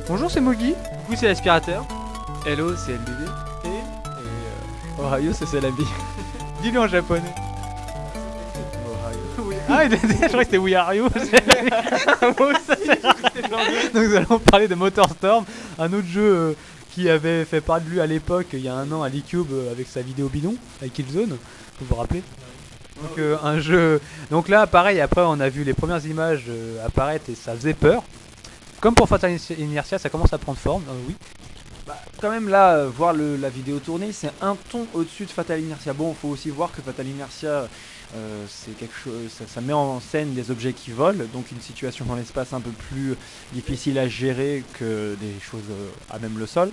Bonjour, c'est Mogi. Coucou, c'est l'aspirateur. Hello, c'est LBB. Et Ohio, c'est Salabi. dis-le en japonais. Ohio. Ah, je crois que c'était We Are You. Donc nous allons parler de MotorStorm, un autre jeu qui avait fait parler de lui à l'époque, il y a un an à l'eCube avec sa vidéo bidon, avec Killzone, vous vous rappelez. Donc un jeu. Donc là, pareil, après on a vu les premières images apparaître et ça faisait peur. Comme pour Fatal Inertia, ça commence à prendre forme, oui. Bah, quand même là, voir la vidéo tourner, c'est un ton au-dessus de Fatal Inertia. Bon, faut aussi voir que Fatal Inertia, c'est quelque chose, ça met en scène des objets qui volent, donc une situation dans l'espace un peu plus difficile à gérer que des choses à même le sol.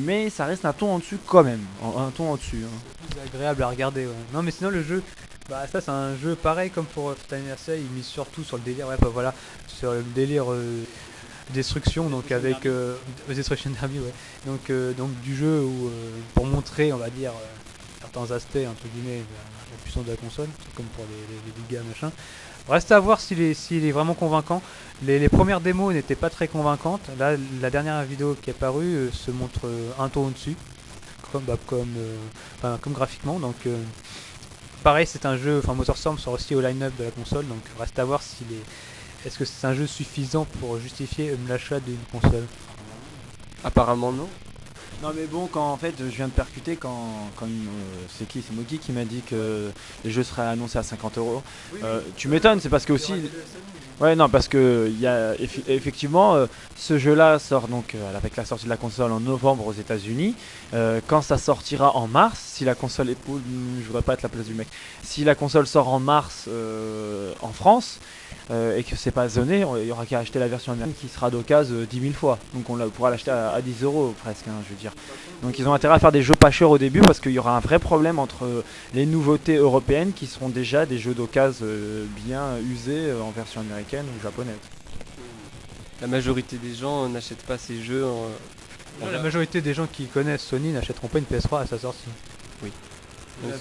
Mais ça reste un ton en dessus quand même, un ton en dessus. C'est agréable à regarder, ouais. Non mais sinon le jeu, bah ça c'est un jeu pareil comme pour Fatal Inertia, il mise surtout sur le délire, ouais bah voilà, sur le délire destruction, donc avec Destruction Derby, ouais. Donc du jeu où pour montrer, on va dire, certains aspects entre guillemets de la puissance de la console, comme pour les dégâts machin. Reste à voir s'il est vraiment convaincant. Les premières démos n'étaient pas très convaincantes. Là, la dernière vidéo qui est apparue se montre un ton au-dessus, comme graphiquement. Donc pareil, c'est un jeu. Enfin, MotorStorm sort aussi au line-up de la console. Donc reste à voir est-ce que c'est un jeu suffisant pour justifier l'achat d'une console. Apparemment non. Non mais bon, quand en fait je viens de percuter c'est qui, c'est Mogi qui m'a dit que les jeux seraient annoncés à 50 €. Tu m'étonnes, c'est parce que aussi. Ouais, non, parce que il y a effectivement ce jeu-là sort donc avec la sortie de la console en novembre aux États-Unis. Quand ça sortira en mars, si la console est je voudrais pas être la place du mec. Si la console sort en mars en France et que c'est pas zoné, il y aura qu'à acheter la version américaine qui sera d'occasion 10 000 fois. Donc on pourra l'acheter à 10 € presque, hein, je veux dire. Donc ils ont intérêt à faire des jeux pas chers au début parce qu'il y aura un vrai problème entre les nouveautés européennes qui seront déjà des jeux d'occasion bien usés en version américaine ou japonaise. La majorité des gens n'achètent pas ces jeux La majorité des gens qui connaissent Sony n'achèteront pas une PS3 à sa sortie. Oui. Là,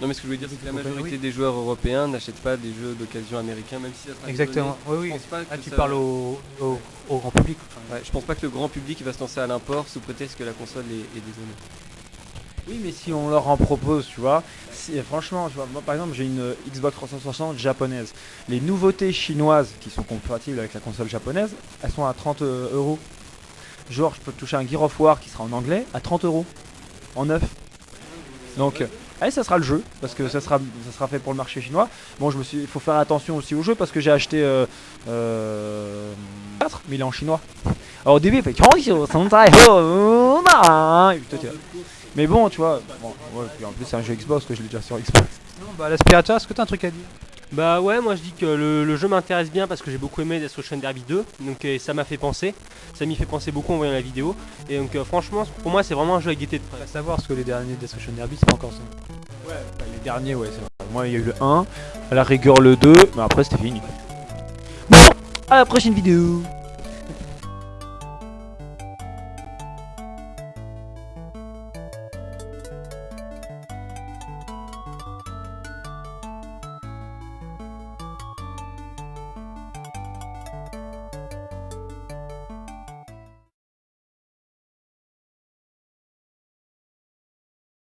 Non mais ce que je veux dire c'est que la Comprenez, majorité oui. des joueurs européens n'achètent pas des jeux d'occasion américains, même si ça sera Exactement. désolé. Oui, Je oui. pense pas Ah, que tu ça- parles au grand public. Ouais, je pense pas que le grand public va se lancer à l'import sous prétexte que la console est dézonée. Oui, mais si on leur en propose, tu vois, franchement, tu vois, moi par exemple j'ai une Xbox 360 japonaise. Les nouveautés chinoises qui sont compatibles avec la console japonaise, elles sont à 30 €. Genre, je peux toucher un Gear of War qui sera en anglais à 30 € en neuf. Donc, ça sera le jeu parce que ça sera fait pour le marché chinois. Bon, il faut faire attention aussi au jeu parce que j'ai acheté 4, mais il est en chinois. Alors au début, il fait mais bon, tu vois, puis en plus c'est un jeu Xbox que je l'ai déjà sur Xbox. Non, bah l'aspirateur, est-ce que t'as un truc à dire? Bah ouais, moi je dis que le jeu m'intéresse bien parce que j'ai beaucoup aimé Destruction Derby 2, donc ça m'a fait penser, ça m'y fait penser beaucoup en voyant la vidéo, et donc franchement pour moi c'est vraiment un jeu à guetter de près. À savoir ce que les derniers Destruction Derby, c'est pas encore ça. Ouais, les derniers, ouais, c'est vrai. Moi, il y a eu le 1, à la rigueur le 2, mais après c'était fini. Bon, à la prochaine vidéo.